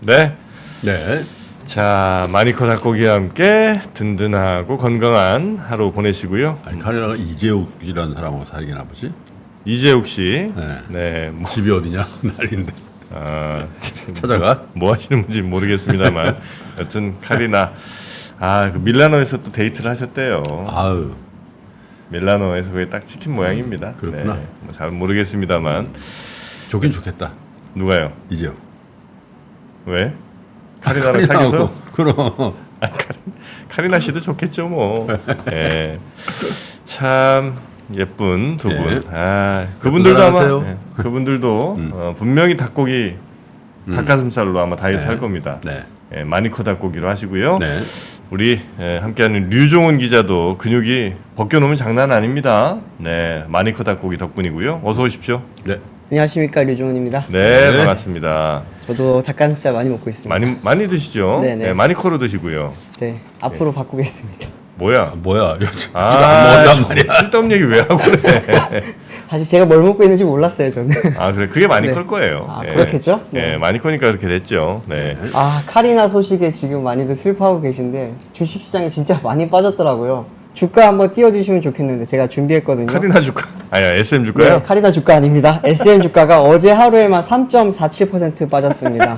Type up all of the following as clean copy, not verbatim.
네. 네. 자, 마니커 닭고기와 함께 든든하고 건강한 하루 보내시고요. 아니 카리나가 이재욱이라는 사람하고 살기나 보지? 이재욱 씨. 네. 네. 뭐, 집이 어디냐 난리인데 찾아가. 뭐 하시는 분인지 모르겠습니다만 여튼 카리나 그 밀라노에서 또 데이트를 하셨대요. 아유. 밀라노에서 그게 딱 찍힌 모양입니다. 그렇구나. 네, 뭐 잘 모르겠습니다,만 좋긴 좋겠다. 누가요? 이재욱. 왜? 카리나랑 사귀어서? 그럼. 카리나 씨도 좋겠죠 뭐. 예. 참 예쁜 두 분. 네. 그분들도 아마 사랑하세요. 그분들도 분명히 닭고기 닭가슴살로 아마 다이어트 할 겁니다. 네. 예, 마니커 닭고기로 하시고요. 네. 우리 함께하는 류종훈 기자도 근육이 벗겨놓으면 장난 아닙니다. 네, 마니커 닭고기 덕분이고요. 어서 오십시오. 네. 안녕하십니까, 류종훈입니다. 네, 네. 반갑습니다. 저도 닭가슴살 많이 먹고 있습니다. 많이 드시죠? 네네. 네, 마니커로 드시고요. 네, 앞으로 바꾸겠습니다. 뭐야? 뭐야? 지금 안 먹었단 말이야. 쓸데없는 얘기 왜 하고 그래? 사실 제가 뭘 먹고 있는지 몰랐어요, 저는. 그래, 그게 마니커일 네. 거예요. 그렇겠죠? 네. 마니커니까 그렇게 됐죠. 네. 카리나 소식에 지금 많이들 슬퍼하고 계신데 주식시장이 진짜 많이 빠졌더라고요. 주가 한번 띄워주시면 좋겠는데 제가 준비했거든요. 카리나 주가, SM 주가요? 네, 카리나 주가 아닙니다. SM 주가가 어제 하루에만 3.47% 빠졌습니다.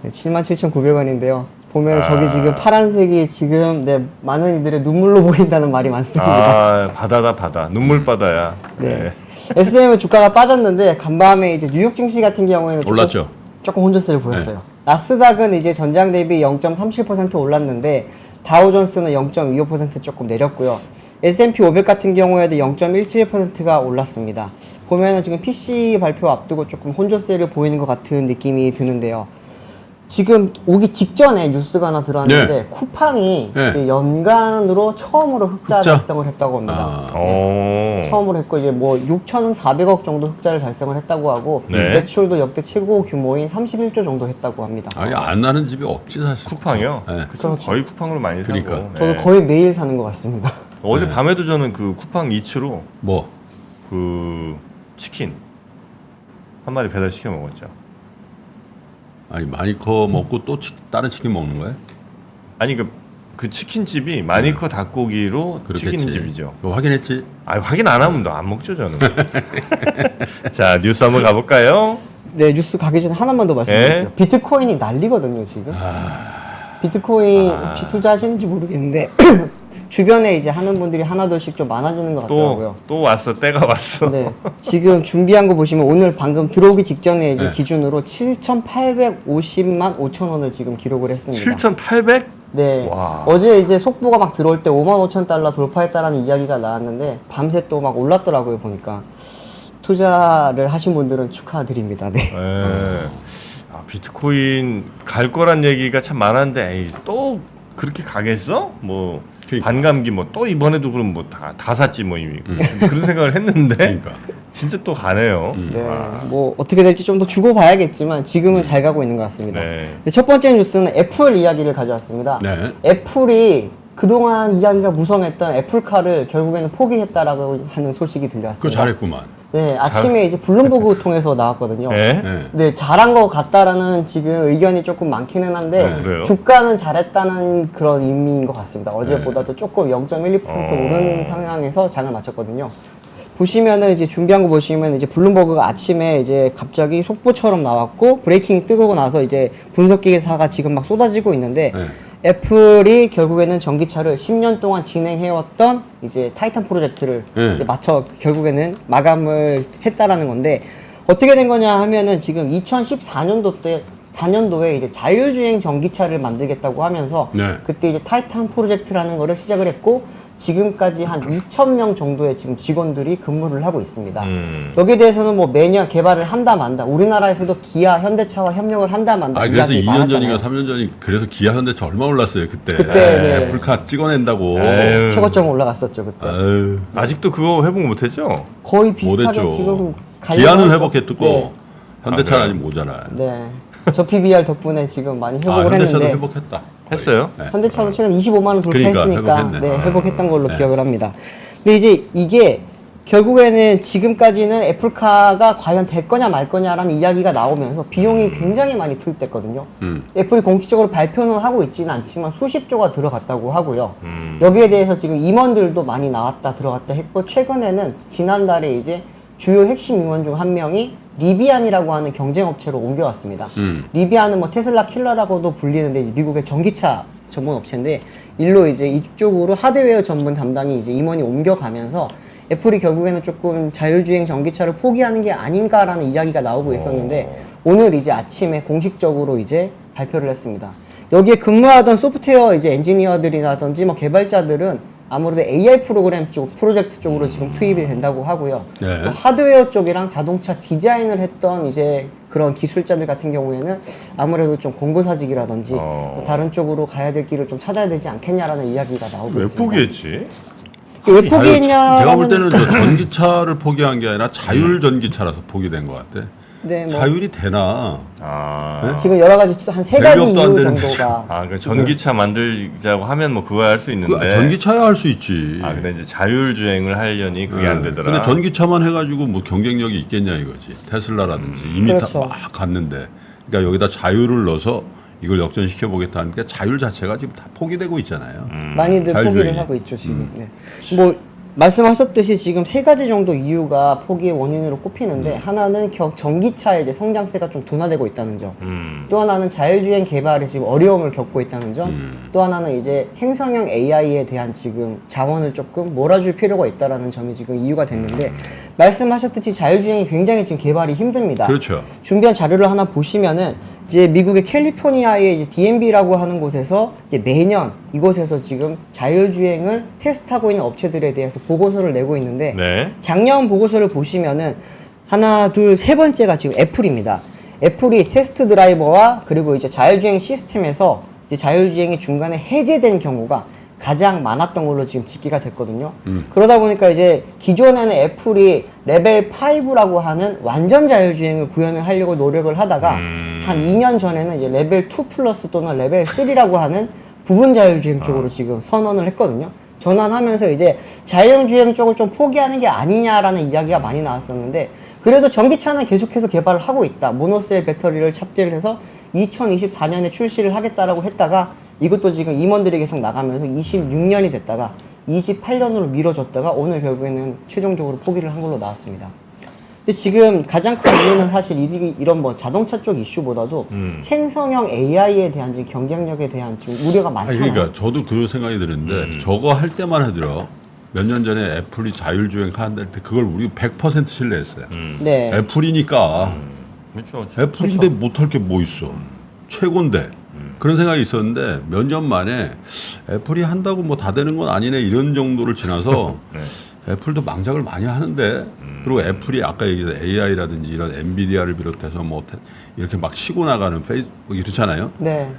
네, 77,900원인데요. 보면 저기 지금 파란색이 지금 많은 이들의 눈물로 보인다는 말이 많습니다. 바다다 바다. 눈물 바다야. 네. SM은 주가가 빠졌는데 간밤에 이제 뉴욕 증시 같은 경우에는 올랐죠. 조금 혼조세를 보였어요. 나스닥은 이제 전장 대비 0.37% 올랐는데 다우존스는 0.25% 조금 내렸고요. S&P 500 같은 경우에도 0.17%가 올랐습니다. 보면은 지금 PC 발표 앞두고 조금 혼조세를 보이는 것 같은 느낌이 드는데요. 지금 오기 직전에 뉴스가 하나 들어왔는데 네. 쿠팡이 네. 이제 연간으로 처음으로 흑자 흑자? 달성을 했다고 합니다. 오. 처음으로 했고 이제 뭐 6,400억 정도 흑자를 달성을 했다고 하고 네. 매출도 역대 최고 규모인 31조 정도 했다고 합니다. 아니 안 나는 집이 없지 사실. 쿠팡이요? 네. 그쵸, 거의 쿠팡으로 많이 사고. 그러니까. 저도 네. 거의 매일 사는 것 같습니다. 어제 밤에도 저는 그 쿠팡 이츠로 뭐? 그 치킨 한 마리 배달 시켜 먹었죠. 아니 마니커 먹고 또 다른 치킨 먹는 거야? 아니 그 치킨집이 마니커 닭고기로 그렇겠지. 치킨집이죠. 그거 확인했지? 확인 안 하면 안 먹죠 저는. 자, 뉴스 한번 가볼까요? 네, 뉴스 가기 전에 하나만 더 말씀드릴게요. 네. 비트코인이 난리거든요, 지금. 비트코인 혹시 투자하시는지 모르겠는데 주변에 이제 하는 분들이 하나둘씩 좀 많아지는 것 같더라고요. 또 왔어, 때가 왔어. 네, 지금 준비한 거 보시면 오늘 방금 들어오기 직전에 이제 네. 기준으로 7,850만 5천 원을 지금 기록을 했습니다. 7,800? 네, 와. 어제 이제 속보가 막 들어올 때 55,000달러 돌파했다라는 이야기가 나왔는데 밤새 또 막 올랐더라고요 보니까. 투자를 하신 분들은 축하드립니다. 네. 네. 비트코인 갈 거란 얘기가 참 많았는데 에이, 또 그렇게 가겠어? 뭐 그러니까. 반감기 뭐 또 이번에도 그럼 뭐 다 샀지 뭐 이미 그런 생각을 했는데 그러니까. 진짜 또 가네요. 네, 와. 뭐 어떻게 될지 좀 더 주고 봐야겠지만 지금은 잘 가고 있는 것 같습니다. 네. 근데 첫 번째 뉴스는 애플 이야기를 가져왔습니다. 네. 애플이 그동안 이야기가 무성했던 애플카를 결국에는 포기했다라고 하는 소식이 들려왔습니다. 그거 잘했구만. 네, 아침에 이제 블룸버그 통해서 나왔거든요. 네? 네. 네, 잘한 것 같다라는 지금 의견이 조금 많기는 한데 네, 그래요? 주가는 잘했다는 그런 의미인 것 같습니다. 어제보다도 조금 0.12% 오르는 상황에서 장을 마쳤거든요. 보시면은 이제 준비한 거 보시면 이제 블룸버그가 아침에 이제 갑자기 속보처럼 나왔고 브레이킹이 뜨고 나서 이제 분석 기사가 지금 막 쏟아지고 있는데 네. 애플이 결국에는 전기차를 10년 동안 진행해왔던 이제 타이탄 프로젝트를 네. 이제 결국에는 마감을 했다라는 건데 어떻게 된 거냐 하면은 지금 2014년도에 이제 자율주행 전기차를 만들겠다고 하면서 네. 그때 이제 타이탄 프로젝트라는 거를 시작을 했고 지금까지 한 2,000명 정도의 지금 직원들이 근무를 하고 있습니다. 여기에 대해서는 뭐 매년 개발을 한다 만다. 우리나라에서도 기아, 현대차와 협력을 한다 만다. 그래서 이야기 2년 많았잖아요. 전인가 3년 전이 그래서 기아 현대차 얼마 올랐어요 그때. 그때, 네. 애플카 찍어낸다고. 에휴. 최고점 올라갔었죠 그때. 아유. 아직도 그거 회복 못했죠? 거의 비슷하게 못했죠. 지금 기아는 가려고 회복했고 네. 현대차는 그래요? 아직 모자라. 네. 저 PBR 덕분에 지금 많이 회복을 현대차도 했는데 회복했다. 거의. 했어요? 네. 현대차도 최근 25만 원 그러니까, 돌파했으니까 회복했네. 네, 회복했던 걸로 네. 기억을 합니다. 근데 이제 이게 결국에는 지금까지는 애플카가 과연 될 거냐 말 거냐라는 이야기가 나오면서 비용이 굉장히 많이 투입됐거든요. 애플이 공식적으로 발표는 하고 있지는 않지만 수십조가 들어갔다고 하고요. 여기에 대해서 지금 임원들도 많이 나왔다 들어갔다 했고, 최근에는 지난달에 이제 주요 핵심 임원 중 한 명이 리비안이라고 하는 경쟁업체로 옮겨왔습니다. 리비안은 뭐 테슬라 킬러라고도 불리는데 이제 미국의 전기차 전문 업체인데, 일로 이제 이쪽으로 하드웨어 전문 담당이 이제 임원이 옮겨가면서 애플이 결국에는 조금 자율주행 전기차를 포기하는 게 아닌가라는 이야기가 나오고 있었는데, 오늘 이제 아침에 공식적으로 이제 발표를 했습니다. 여기에 근무하던 소프트웨어 이제 엔지니어들이라든지 뭐 개발자들은 아무래도 AI 프로그램 쪽, 프로젝트 쪽으로 지금 투입이 된다고 하고요. 네. 또 하드웨어 쪽이랑 자동차 디자인을 했던 이제 그런 기술자들 같은 경우에는 아무래도 좀 공고사직이라든지 또 다른 쪽으로 가야 될 길을 좀 찾아야 되지 않겠냐라는 이야기가 나오고 왜 있습니다. 포기했지? 왜 포기했냐? 제가 볼 때는 저 전기차를 포기한 게 아니라 자율 전기차라서 포기된 것 같아. 네, 뭐 자율이 되나? 아, 지금 여러 가지 한 세 가지 밸류업도 안 이유 되는데. 정도가 그러니까 전기차 만들자고 하면 뭐 그거 할 수 있는데. 그 전기차야 할 수 있지. 근데 이제 자율 주행을 하려니 그게 안 되더라. 근데 전기차만 해가지고 뭐 경쟁력이 있겠냐 이거지. 테슬라라든지 이미 그렇죠. 다 막 갔는데. 그러니까 여기다 자율을 넣어서 이걸 역전시켜 보겠다는 게 자율 자체가 지금 다 포기되고 있잖아요. 많이들 자율주행이. 포기를 하고 있죠 지금. 네. 뭐 말씀하셨듯이 지금 세 가지 정도 이유가 포기의 원인으로 꼽히는데, 하나는 전기차의 이제 성장세가 좀 둔화되고 있다는 점, 또 하나는 자율주행 개발에 지금 어려움을 겪고 있다는 점, 또 하나는 이제 생성형 AI에 대한 지금 자원을 조금 몰아줄 필요가 있다라는 점이 지금 이유가 됐는데, 말씀하셨듯이 자율주행이 굉장히 지금 개발이 힘듭니다. 그렇죠. 준비한 자료를 하나 보시면은 이제 미국의 캘리포니아의 이제 DMV라고 하는 곳에서 이제 매년 이곳에서 지금 자율주행을 테스트하고 있는 업체들에 대해서 보고서를 내고 있는데, 네. 작년 보고서를 보시면은 하나, 둘, 세 번째가 지금 애플입니다. 애플이 테스트 드라이버와 그리고 이제 자율주행 시스템에서 이제 자율주행이 중간에 해제된 경우가 가장 많았던 걸로 지금 집계가 됐거든요. 그러다 보니까 이제 기존에는 애플이 레벨 5라고 하는 완전 자율주행을 구현을 하려고 노력을 하다가 한 2년 전에는 이제 레벨 2 플러스 또는 레벨 3라고 하는 부분 자율주행 쪽으로 지금 선언을 했거든요. 전환하면서 이제 자율주행 쪽을 좀 포기하는 게 아니냐라는 이야기가 많이 나왔었는데, 그래도 전기차는 계속해서 개발을 하고 있다. 모노셀 배터리를 탑재를 해서 2024년에 출시를 하겠다라고 했다가 이것도 지금 임원들이 계속 나가면서 26년이 됐다가 28년으로 미뤄졌다가 오늘 결국에는 최종적으로 포기를 한 걸로 나왔습니다. 근데 지금 가장 큰 이유는 사실 이런 뭐 자동차 쪽 이슈보다도 생성형 AI에 대한 지금 경쟁력에 대한 지금 우려가 많잖아요. 그러니까 저도 그 생각이 드는데 저거 할 때만 하더라. 몇 년 전에 애플이 자율주행 한다 때 그걸 우리 100% 신뢰했어요. 네. 애플이니까 그렇죠. 애플인데 못할 게 뭐 있어. 최고인데. 그런 생각이 있었는데 몇 년 만에 애플이 한다고 뭐 다 되는 건 아니네 이런 정도를 지나서 네. 애플도 망작을 많이 하는데, 그리고 애플이 아까 얘기한 AI라든지 이런 엔비디아를 비롯해서 뭐 이렇게 막 치고 나가는 페이스북 이렇잖아요. 네.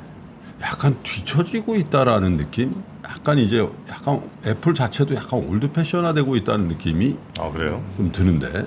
약간 뒤처지고 있다라는 느낌? 약간 이제 약간 애플 자체도 약간 올드 패셔나되고 있다는 느낌이 아, 그래요? 좀 드는데.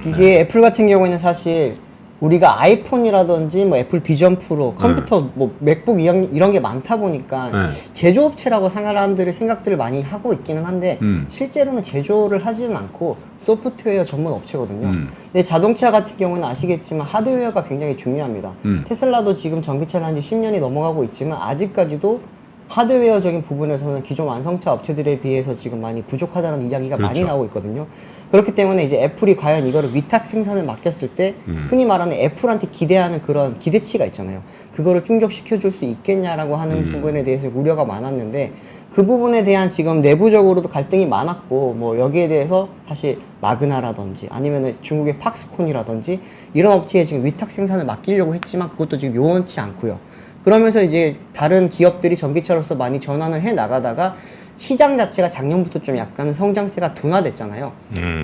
이게 애플 같은 경우에는 사실 우리가 아이폰이라든지 뭐 애플 비전 프로, 컴퓨터, 뭐 맥북 이런 게 많다 보니까 네. 제조업체라고 사람들이 생각들을 많이 하고 있기는 한데 실제로는 제조를 하지는 않고 소프트웨어 전문 업체거든요. 근데 자동차 같은 경우는 아시겠지만 하드웨어가 굉장히 중요합니다. 테슬라도 지금 전기차를 한 지 10년이 넘어가고 있지만 아직까지도 하드웨어적인 부분에서는 기존 완성차 업체들에 비해서 지금 많이 부족하다는 이야기가 그렇죠. 많이 나오고 있거든요. 그렇기 때문에 이제 애플이 과연 이거를 위탁 생산을 맡겼을 때 흔히 말하는 애플한테 기대하는 그런 기대치가 있잖아요. 그거를 충족시켜 줄 수 있겠냐라고 하는 부분에 대해서 우려가 많았는데, 그 부분에 대한 지금 내부적으로도 갈등이 많았고, 뭐 여기에 대해서 사실 마그나라든지 아니면은 중국의 팍스콘이라든지 이런 업체에 지금 위탁 생산을 맡기려고 했지만 그것도 지금 요원치 않고요. 그러면서 이제 다른 기업들이 전기차로서 많이 전환을 해 나가다가 시장 자체가 작년부터 좀 약간 성장세가 둔화됐잖아요.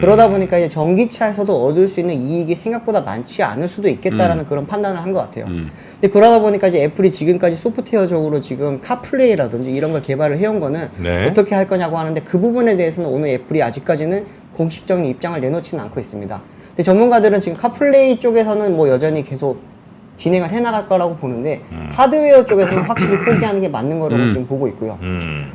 그러다 보니까 이제 전기차에서도 얻을 수 있는 이익이 생각보다 많지 않을 수도 있겠다라는 그런 판단을 한 것 같아요. 근데 그러다 보니까 이제 애플이 지금까지 소프트웨어적으로 지금 카플레이라든지 이런 걸 개발을 해온 거는 네. 어떻게 할 거냐고 하는데, 그 부분에 대해서는 오늘 애플이 아직까지는 공식적인 입장을 내놓지는 않고 있습니다. 근데 전문가들은 지금 카플레이 쪽에서는 뭐 여전히 계속 진행을 해나갈 거라고 보는데 하드웨어 쪽에서는 확실히 포기하는 게 맞는 거라고 지금 보고 있고요.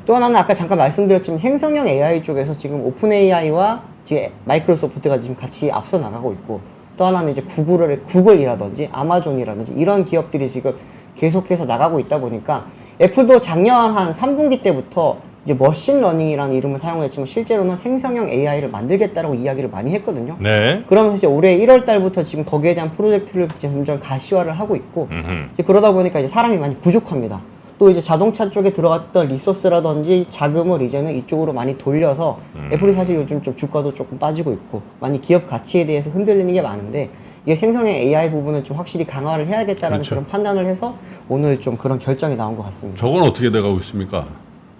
또 하나는 아까 잠깐 말씀드렸지만 생성형 AI 쪽에서 지금 오픈 AI와 지금 마이크로소프트가 지금 같이 앞서 나가고 있고, 또 하나는 이제 구글이라든지 아마존이라든지 이런 기업들이 지금 계속해서 나가고 있다 보니까 애플도 작년 한 3분기 때부터 이제 머신러닝이라는 이름을 사용했지만 실제로는 생성형 AI를 만들겠다라고 이야기를 많이 했거든요. 네. 그러면서 이제 올해 1월 달부터 지금 거기에 대한 프로젝트를 점점 가시화를 하고 있고, 음흠. 이제 그러다 보니까 이제 사람이 많이 부족합니다. 또 이제 자동차 쪽에 들어갔던 리소스라든지 자금을 이제는 이쪽으로 많이 돌려서 애플이 사실 요즘 좀 주가도 조금 빠지고 있고 많이 기업 가치에 대해서 흔들리는 게 많은데, 이게 생성형 AI 부분을 좀 확실히 강화를 해야겠다라는 그렇죠. 그런 판단을 해서 오늘 좀 그런 결정이 나온 것 같습니다. 저건 어떻게 돼가고 있습니까?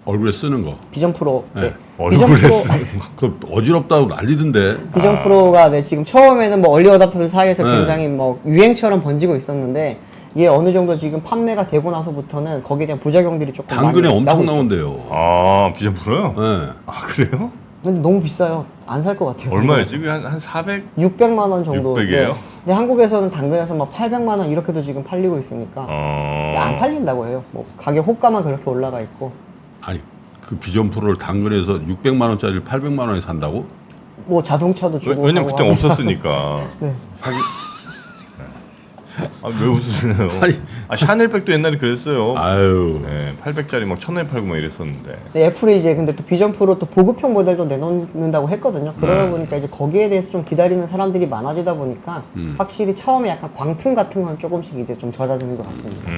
얼굴에 쓰는 거. 비전 프로, 네. 얼굴에 쓰는 그 어지럽다고 난리던데. 비전 프로가 네, 지금 처음에는 뭐 얼리 어답터들 사이에서 네. 굉장히 뭐 유행처럼 번지고 있었는데, 이게 어느 정도 지금 판매가 되고 나서부터는 거기에 대한 부작용들이 조금 당근에 많이 엄청 나오고 있죠. 나온대요. 아, 비전 프로요? 네. 아, 그래요? 근데 너무 비싸요. 안 살 것 같아요. 얼마예요? 지금 한 400? 600만 원 정도. 600 이에요? 네. 근데 한국에서는 당근에서 막 800만 원 이렇게도 지금 팔리고 있으니까 안 팔린다고 해요. 뭐 가격 호가만 그렇게 올라가 있고. 아니 그 비전 프로를 당근에서 600만 원짜리를 800만 원에 산다고? 뭐 자동차도 주고. 왜냐면 하고 그때 합니다. 없었으니까. 네. 아, 왜 웃으세요? 아니. 샤넬백도 옛날에 그랬어요. 아유. 네, 800짜리 막 1000원에 팔고 막 이랬었는데. 네, 애플이 이제 근데 또 비전 프로 또 보급형 모델도 내놓는다고 했거든요. 그러다 보니까 이제 거기에 대해서 좀 기다리는 사람들이 많아지다 보니까 확실히 처음에 약간 광풍 같은 건 조금씩 이제 좀 잦아드는 것 같습니다.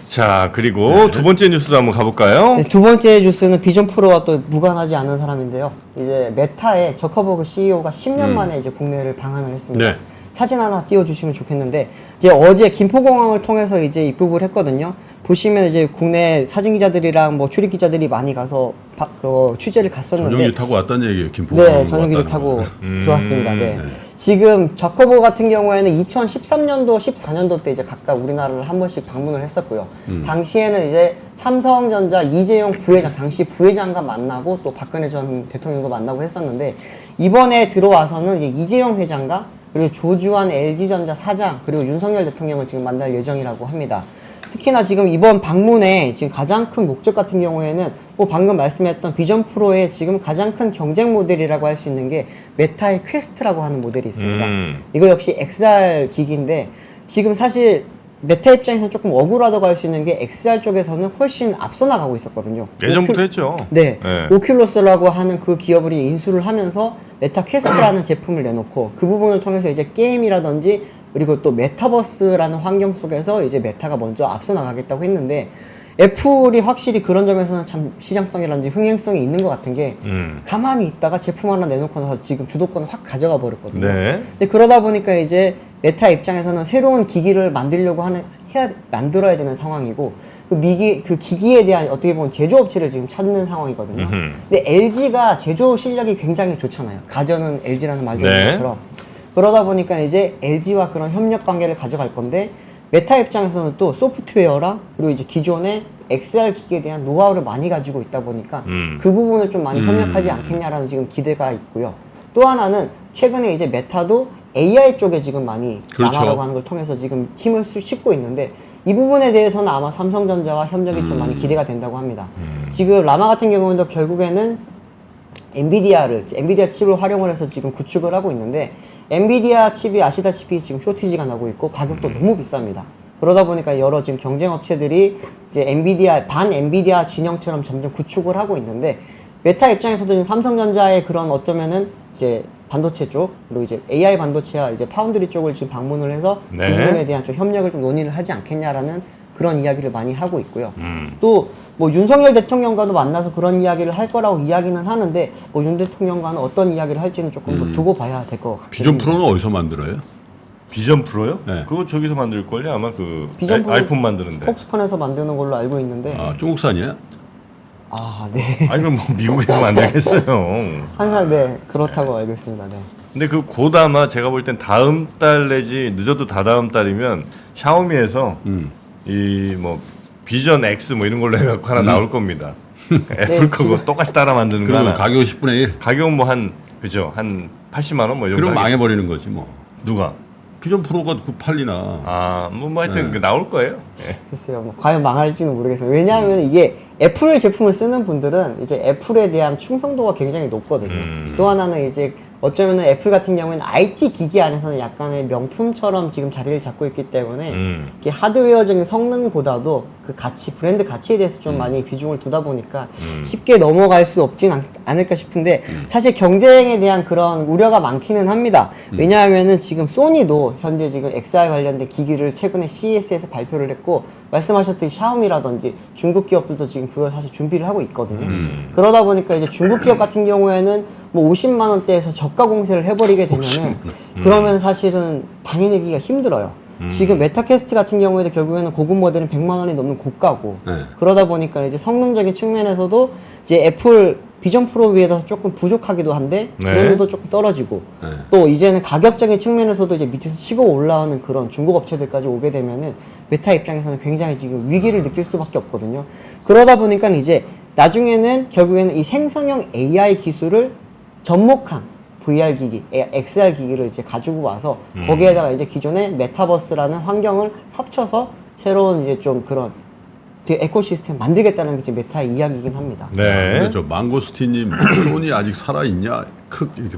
자, 그리고 두 번째 뉴스도 한번 가볼까요? 네, 두 번째 뉴스는 비전 프로와 또 무관하지 않은 사람인데요. 이제 메타의 저커버그 CEO가 10년 만에 이제 국내를 방한을 했습니다. 네. 사진 하나 띄워주시면 좋겠는데, 이제 어제 김포공항을 통해서 이제 입국을 했거든요. 보시면 이제 국내 사진 기자들이랑 뭐 출입 기자들이 많이 가서 취재를 갔었는데, 전용기 타고 왔다는 얘기예요. 김포. 네, 전용기를 타고 들어왔습니다. 네. 지금 저커버 같은 경우에는 2013년도, 14년도 때 이제 각각 우리나라를 한 번씩 방문을 했었고요. 당시에는 이제 삼성전자 이재용 부회장, 당시 부회장과 만나고 또 박근혜 전 대통령도 만나고 했었는데, 이번에 들어와서는 이제 이재용 회장과 그리고 조주환 LG전자 사장, 그리고 윤석열 대통령을 지금 만날 예정이라고 합니다. 특히나 지금 이번 방문에 지금 가장 큰 목적 같은 경우에는 뭐 방금 말씀했던 비전 프로의 지금 가장 큰 경쟁 모델이라고 할 수 있는 게 메타의 퀘스트라고 하는 모델이 있습니다. 이거 역시 XR 기기인데, 지금 사실 메타 입장에서는 조금 억울하다고 할 수 있는 게 XR 쪽에서는 훨씬 앞서 나가고 있었거든요. 예전부터 했죠. 네, 네. 오큘러스라고 하는 그 기업을 인수를 하면서 메타 퀘스트라는 제품을 내놓고 그 부분을 통해서 이제 게임이라든지 그리고 또 메타버스라는 환경 속에서 이제 메타가 먼저 앞서 나가겠다고 했는데, 애플이 확실히 그런 점에서는 참 시장성이라든지 흥행성이 있는 것 같은 게, 가만히 있다가 제품 하나 내놓고 나서 지금 주도권을 확 가져가 버렸거든요. 네. 근데 그러다 보니까 이제 메타 입장에서는 새로운 기기를 만들려고 만들어야 되는 상황이고, 그 기기에 대한 어떻게 보면 제조업체를 지금 찾는 상황이거든요. 근데 LG가 제조 실력이 굉장히 좋잖아요. 가전은 LG라는 말도 있는 네. 것처럼. 그러다 보니까 이제 LG와 그런 협력 관계를 가져갈 건데, 메타 입장에서는 또 소프트웨어랑 그리고 이제 기존의 XR 기기에 대한 노하우를 많이 가지고 있다 보니까 그 부분을 좀 많이 협력하지 않겠냐라는 지금 기대가 있고요. 또 하나는 최근에 이제 메타도 AI 쪽에 지금 많이 그렇죠. 남아라고 하는 걸 통해서 지금 힘을 싣고 있는데, 이 부분에 대해서는 아마 삼성전자와 협력이 좀 많이 기대가 된다고 합니다. 지금 라마 같은 경우는 결국에는 엔비디아 칩을 활용을 해서 지금 구축을 하고 있는데, 엔비디아 칩이 아시다시피 지금 쇼티지가 나고 있고 가격도 너무 비쌉니다. 그러다 보니까 여러 지금 경쟁 업체들이 이제 반 엔비디아 진영처럼 점점 구축을 하고 있는데, 메타 입장에서도 지금 삼성전자의 그런 어쩌면은 이제 반도체 쪽, 그리고 이제 AI 반도체와 이제 파운드리 쪽을 지금 방문을 해서 네. 그 부분에 대한 좀 협력을 좀 논의를 하지 않겠냐라는 그런 이야기를 많이 하고 있고요. 또 뭐 윤석열 대통령과도 만나서 그런 이야기를 할 거라고 이야기는 하는데, 뭐 윤 대통령과는 어떤 이야기를 할지는 조금 더 두고 봐야 될 것 같아요. 비전 프로는 어디서 만들어요? 비전 프로요? 네. 그거 저기서 만들걸요? 아마 그 비전 프로 아이폰 만드는데. 폭스콘에서 만드는 걸로 알고 있는데, 아, 중국산이에요? 아, 네. 아니, 그럼 뭐 미국에서 만들겠어요. 항상 네, 그렇다고 알고 있습니다. 네. 근데 그 고다마 제가 볼 땐 다음 달 내지 늦어도 다다음 달이면 샤오미에서 이 뭐 비전 X 뭐 이런 걸로 해갖고 하나 나올 겁니다. 애플 거고 똑같이 따라 만드는 거 그러면 하나. 가격이 10분의 1. 가격은 뭐 한 그죠? 한 80만 원 뭐 이런. 그럼 망해버리는 거지 뭐. 누가? 비전 프로가 그 팔리나. 뭐 하여튼 나올 거예요. 예. 글쎄요, 뭐 과연 망할지는 모르겠어요. 왜냐하면 이게 애플 제품을 쓰는 분들은 이제 애플에 대한 충성도가 굉장히 높거든요. 또 하나는 이제 어쩌면은 애플 같은 경우에는 IT 기기 안에서는 약간의 명품처럼 지금 자리를 잡고 있기 때문에 이게 하드웨어적인 성능보다도 그 가치, 브랜드 가치에 대해서 좀 많이 비중을 두다 보니까 쉽게 넘어갈 수 없진 않을까 싶은데 사실 경쟁에 대한 그런 우려가 많기는 합니다. 왜냐하면은 지금 소니도 현재 지금 XR 관련된 기기를 최근에 CES에서 발표를 했고 말씀하셨듯이 샤오미라든지 중국 기업들도 지금 그걸 사실 준비를 하고 있거든요. 그러다 보니까 이제 중국 기업 같은 경우에는 뭐 50만 원대에서 저가 공세를 해버리게 되면은 그러면 사실은 당해내기가 힘들어요. 지금 메타캐스트 같은 경우에도 결국에는 고급 모델은 100만 원이 넘는 고가고 그러다 보니까 이제 성능적인 측면에서도 이제 애플 비전 프로 위에서 조금 부족하기도 한데 브랜드도 조금 떨어지고 또 이제는 가격적인 측면에서도 이제 밑에서 치고 올라오는 그런 중국 업체들까지 오게 되면은 메타 입장에서는 굉장히 지금 위기를 느낄 수밖에 없거든요. 그러다 보니까 이제 나중에는 결국에는 이 생성형 AI 기술을 접목한 VR 기기, XR 기기를 이제 가지고 와서 거기에다가 이제 기존의 메타버스라는 환경을 합쳐서 새로운 이제 좀 그런 에코시스템 만들겠다는 게 이제 메타의 이야기이긴 합니다. 네. 근데 저 망고스티님 소니 아직 살아 있냐? 이렇게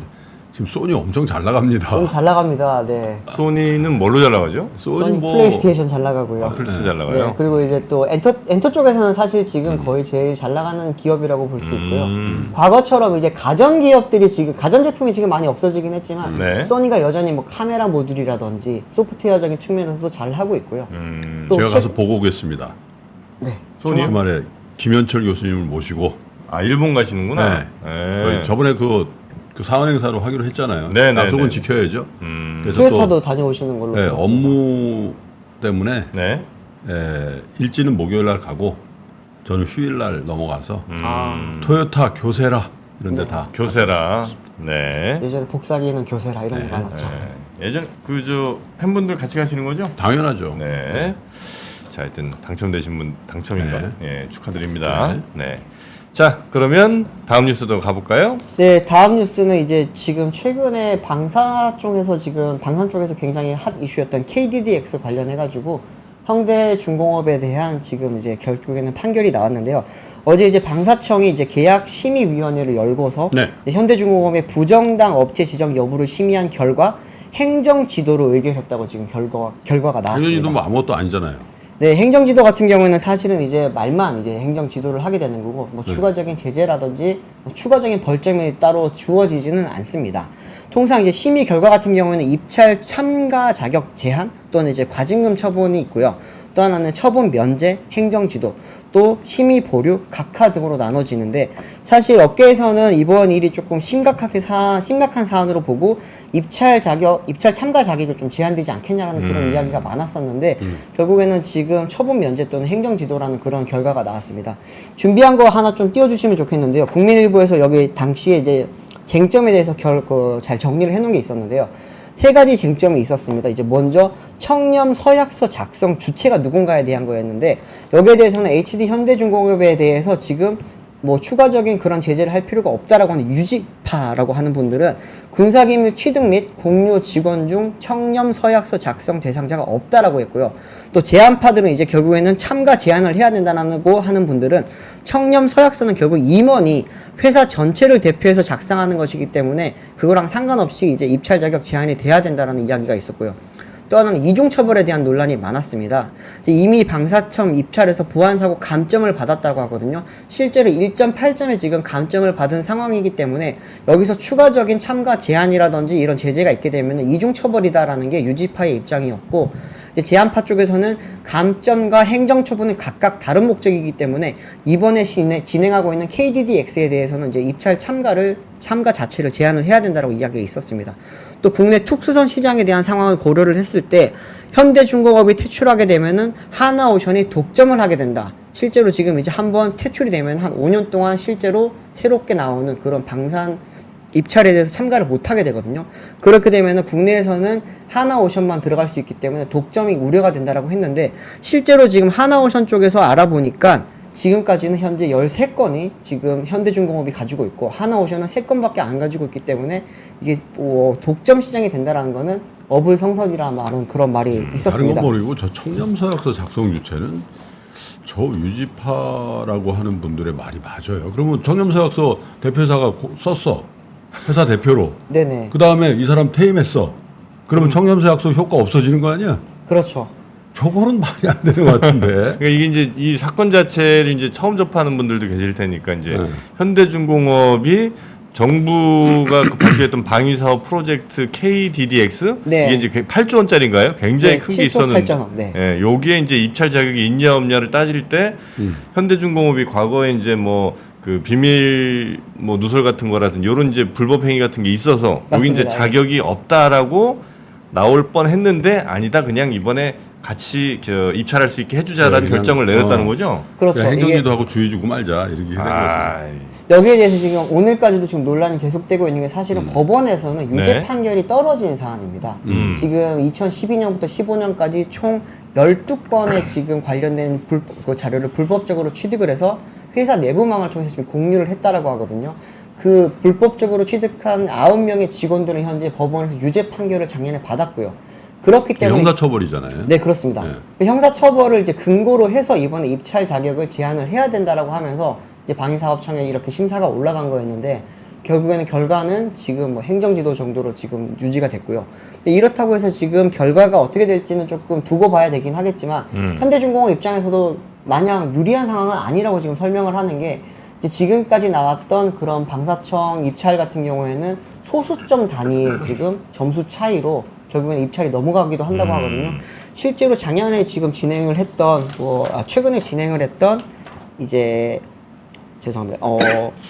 지금 소니 엄청 잘 나갑니다. 좀 잘 나갑니다. 네. 소니는 뭘로 잘 나가죠? 소니 플레이스테이션 잘 나가고요. 플스 잘 나가요. 네, 그리고 이제 또 엔터 쪽에서는 사실 지금 거의 제일 잘 나가는 기업이라고 볼 수 있고요. 과거처럼 이제 가전 기업들이 지금 가전 제품이 지금 많이 없어지긴 했지만 네. 소니가 여전히 뭐 카메라 모듈이라든지 소프트웨어적인 측면에서도 잘 하고 있고요. 또 제가 가서 보고 오겠습니다. 네. 소니요? 주말에 김현철 교수님을 모시고 아 일본 가시는구나. 네. 저희 저번에 그 사원 행사로 하기로 했잖아요. 네, 네, 약속은 네. 지켜야죠. 그래서 토요타도 다녀오시는 걸로 네, 들었습니다. 업무 때문에 네. 일지는 목요일 날 가고 저는 휴일 날 넘어가서 아, 토요타 교세라 이런 데 다 교세라. 네. 예전에 복사기는 교세라 이런 게 많았죠. 네. 예전 그 저 팬분들 같이 가시는 거죠? 당연하죠. 네. 자, 하여튼 당첨되신 분 당첨인 거 예, 축하드립니다. 네. 네. 자, 그러면 다음 뉴스도 가볼까요? 네, 다음 뉴스는 이제 지금 최근에 방산 쪽에서 굉장히 핫 이슈였던 KDDX 관련해가지고 현대중공업에 대한 지금 이제 결국에는 판결이 나왔는데요. 어제 이제 방사청이 이제 계약 심의위원회를 열고서 네. 이제 현대중공업의 부정당 업체 지정 여부를 심의한 결과 행정 지도로 의결했다고 지금 결과가 나왔습니다. 당연히도 뭐 아무것도 아니잖아요. 네, 행정지도 같은 경우에는 사실은 이제 말만 이제 행정지도를 하게 되는 거고, 뭐 추가적인 제재라든지, 뭐 추가적인 벌점이 따로 주어지지는 않습니다. 통상 이제 심의 결과 같은 경우에는 입찰 참가 자격 제한 또는 이제 과징금 처분이 있고요. 또 하나는 처분 면제, 행정지도, 또 심의 보류, 각하 등으로 나눠지는데 사실 업계에서는 이번 일이 조금 심각한 사안으로 보고 입찰 참가 자격을 좀 제한되지 않겠냐라는 그런 이야기가 많았었는데 결국에는 지금 처분 면제 또는 행정지도라는 그런 결과가 나왔습니다. 준비한 거 하나 좀 띄워주시면 좋겠는데요. 국민일보에서 여기 당시에 이제 쟁점에 대해서 잘 정리를 해놓은 게 있었는데요. 세 가지 쟁점이 있었습니다. 이제 먼저 청렴 서약서 작성 주체가 누군가에 대한 거였는데 여기에 대해서는 HD 현대중공업에 대해서 지금 뭐 추가적인 그런 제재를 할 필요가 없다라고 하는 유지파라고 하는 분들은 군사기밀 취득 및 공유 직원 중 청렴 서약서 작성 대상자가 없다라고 했고요. 또 제안파들은 이제 결국에는 참가 제안을 해야 된다고 하는 분들은 청렴 서약서는 결국 임원이 회사 전체를 대표해서 작성하는 것이기 때문에 그거랑 상관없이 이제 입찰 자격 제한이 돼야 된다라는 이야기가 있었고요. 또 하나는 이중처벌에 대한 논란이 많았습니다. 이미 방사청 입찰에서 보안사고 감점을 받았다고 하거든요. 실제로 1.8점에 지금 감점을 받은 상황이기 때문에 여기서 추가적인 참가 제한이라든지 이런 제재가 있게 되면 이중처벌이다라는 게 유지파의 입장이었고 이제 제안파 쪽에서는 감점과 행정처분은 각각 다른 목적이기 때문에 이번에 진행하고 있는 KDDX에 대해서는 이제 입찰 참가 자체를 제한을 해야 된다라고 이야기가 있었습니다. 또 국내 특수선 시장에 대한 상황을 고려를 했을 때 현대중공업이 퇴출하게 되면은 하나오션이 독점을 하게 된다. 실제로 지금 이제 한번 퇴출이 되면 한 5년 동안 실제로 새롭게 나오는 그런 방산 입찰에 대해서 참가를 못하게 되거든요. 그렇게 되면 국내에서는 하나오션만 들어갈 수 있기 때문에 독점이 우려가 된다라고 했는데 실제로 지금 하나오션 쪽에서 알아보니까 지금까지는 현재 13건이 지금 현대중공업이 가지고 있고 하나오션은 3건밖에 안 가지고 있기 때문에 이게 독점 시장이 된다라는 거는 어불성설이라 말은 그런 말이 있었습니다. 다른 거 모르고 저 청렴서약서 작성 주체는 저 유지파라고 하는 분들의 말이 맞아요. 그러면 정염사약소 대표사가 썼어. 회사 대표로. 네네. 그 다음에 이 사람 퇴임했어. 그러면 정염사약소 효과 없어지는 거 아니야? 그렇죠. 저거는 말이 안 되는 것 같은데. 그러니까 이게 이제 이 사건 자체를 이제 처음 접하는 분들도 계실 테니까 이제 네. 현대중공업이 정부가 그 발표했던 방위 사업 프로젝트 KDDX 네. 이게 이제 8조 원짜리인가요? 굉장히 네, 큰 게 7조 있었는데 8억, 네. 예, 여기에 이제 입찰 자격이 있냐 없냐를 따질 때 현대중공업이 과거에 이제 뭐 그 비밀 뭐 누설 같은 거라든지 이런 이제 불법 행위 같은 게 있어서 여기 이제 맞습니다. 자격이 없다라고 나올 뻔했는데 아니다 그냥 이번에 같이 입찰할 수 있게 해주자라는 네, 그냥, 결정을 내렸다는 거죠. 그렇죠. 그냥 행정지도 이게 하고 주의 주고 말자 이렇게 해야 아, 여기에 대해서 지금 오늘까지도 지금 논란이 계속되고 있는 게 사실은 법원에서는 유죄 네. 판결이 떨어진 사안입니다. 지금 2012년부터 15년까지 총 12건의 지금 관련된 그 자료를 불법적으로 취득을 해서 회사 내부망을 통해서 지금 공유를 했다라고 하거든요. 그 불법적으로 취득한 9명의 직원들은 현재 법원에서 유죄 판결을 작년에 받았고요. 그렇기 때문에 형사처벌이잖아요. 네, 그렇습니다. 네. 그 형사처벌을 이제 근거로 해서 이번에 입찰 자격을 제한을 해야 된다라고 하면서 이제 방위사업청에 이렇게 심사가 올라간 거였는데 결국에는 결과는 지금 뭐 행정지도 정도로 지금 유지가 됐고요. 근데 이렇다고 해서 지금 결과가 어떻게 될지는 조금 두고 봐야 되긴 하겠지만 현대중공업 입장에서도 마냥 유리한 상황은 아니라고 지금 설명을 하는 게 이제 지금까지 나왔던 그런 방사청 입찰 같은 경우에는 소수점 단위의 지금 점수 차이로 결국엔 입찰이 넘어가기도 한다고 하거든요. 실제로 작년에 지금 진행을 했던 최근에 진행을 했던 이제 죄송합니다.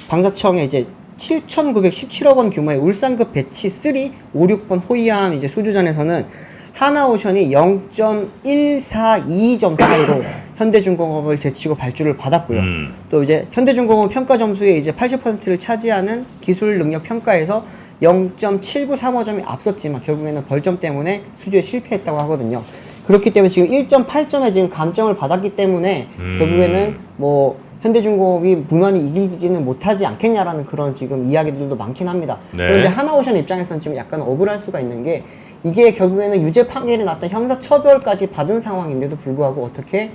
방사청에 이제 7,917억 원 규모의 울산급 배치 3, 5, 6번 호위함 이제 수주전에서는 하나오션이 0.142점 차이로 현대중공업을 제치고 발주를 받았고요. 또 이제 현대중공업 평가 점수의 이제 80%를 차지하는 기술 능력 평가에서 0.7935점이 앞섰지만 결국에는 벌점 때문에 수주에 실패했다고 하거든요. 그렇기 때문에 지금 1.8점에 지금 감점을 받았기 때문에 결국에는 뭐 현대중공업이 무난히 이기지는 못하지 않겠냐라는 그런 지금 이야기들도 많긴 합니다. 네. 그런데 하나오션 입장에서는 지금 약간 억울할 수가 있는 게 이게 결국에는 유죄 판결이 났던 형사처벌까지 받은 상황인데도 불구하고 어떻게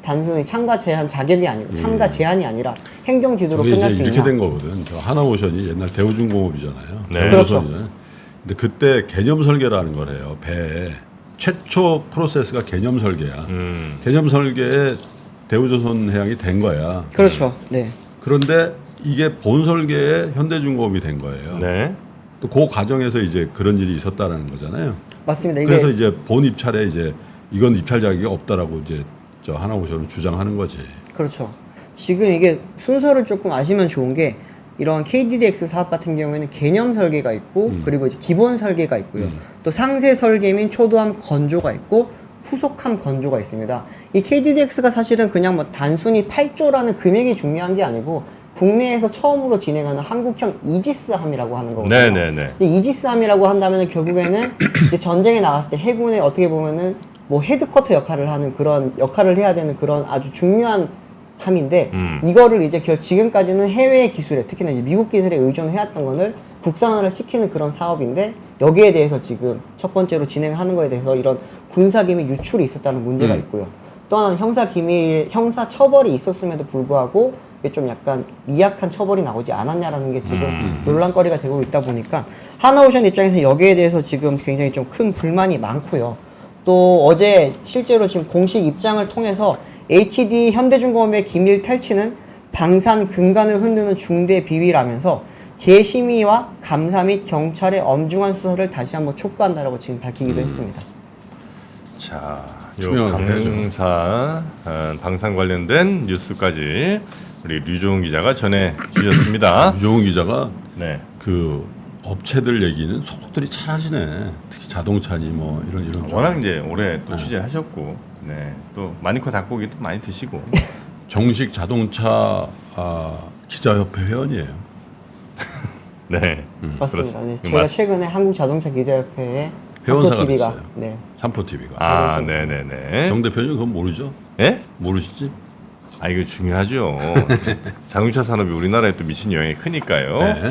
단순히 참가 제한 자격이 아니고 참가 제한이 아니라 행정지도로 저게 끝날 이제 수 이렇게 있냐. 된 거거든. 저 하나오션이 옛날 대우중공업이잖아요. 네. 대우조선이잖아요. 근데 그때 개념 설계라는 거래요. 배에 최초 프로세스가 개념 설계야. 개념 설계에 대우조선 해양이 된 거야. 그렇죠. 네. 그런데 이게 본 설계에 현대중공업이 된 거예요. 네. 또 그 과정에서 이제 그런 일이 있었다라는 거잖아요. 맞습니다. 이게 그래서 이제 본 입찰에 이제 이건 입찰 자격이 없다라고 이제 저 하나오션은 주장하는 거지. 그렇죠. 지금 이게 순서를 조금 아시면 좋은 게 이런 KDDX 사업 같은 경우에는 개념 설계가 있고 그리고 이제 기본 설계가 있고요. 또 상세 설계 및 초도함 건조가 있고 후속함 건조가 있습니다. 이 KDDX가 사실은 그냥 뭐 단순히 8조라는 금액이 중요한 게 아니고 국내에서 처음으로 진행하는 한국형 이지스함이라고 하는 거거든요. 네네네. 이 이지스함이라고 한다면 결국에는 이제 전쟁에 나갔을 때 해군에 어떻게 보면은 뭐 헤드쿼터 역할을 하는 그런 역할을 해야 되는 그런 아주 중요한 함인데 이거를 이제 지금까지는 해외 기술에 특히나 이제 미국 기술에 의존해왔던 거를 국산화를 시키는 그런 사업인데 여기에 대해서 지금 첫 번째로 진행을 하는 거에 대해서 이런 군사기밀 유출이 있었다는 문제가 있고요. 또 하나는 형사 처벌이 있었음에도 불구하고 이게 좀 약간 미약한 처벌이 나오지 않았냐라는 게 지금 논란거리가 되고 있다 보니까 하나오션 입장에서 여기에 대해서 지금 굉장히 좀 큰 불만이 많고요. 또 어제 실제로 지금 공식 입장을 통해서 HD 현대중공업의 기밀 탈취는 방산 근간을 흔드는 중대 비위라면서 재심의와 감사 및 경찰의 엄중한 수사를 다시 한번 촉구한다라고 지금 밝히기도 했습니다. 자, 요 투명하게 해야죠. 방산 관련된 뉴스까지 우리 류종훈 기자가 전해 주셨습니다. 유종훈 기자가 네. 그 업체들 얘기는 속속들이 잘하시네. 특히 자동차니 뭐 이런 쪽. 워낙 이제 올해 또 취재하셨고, 네, 또 마니커 닭고기도 많이 드시고. 정식 자동차 기자협회 회원이에요. 네, 맞습니다. 네, 그렇습니다. 제가 최근에 한국자동차기자협회에 회원사가 TV가 됐어요. 네. 삼포 TV가. 아, 네네네. 정 대표님 그건 모르죠? 예? 모르시지? 아, 이거 중요하죠. 자동차 산업이 우리나라에 또 미친 영향이 크니까요. 네.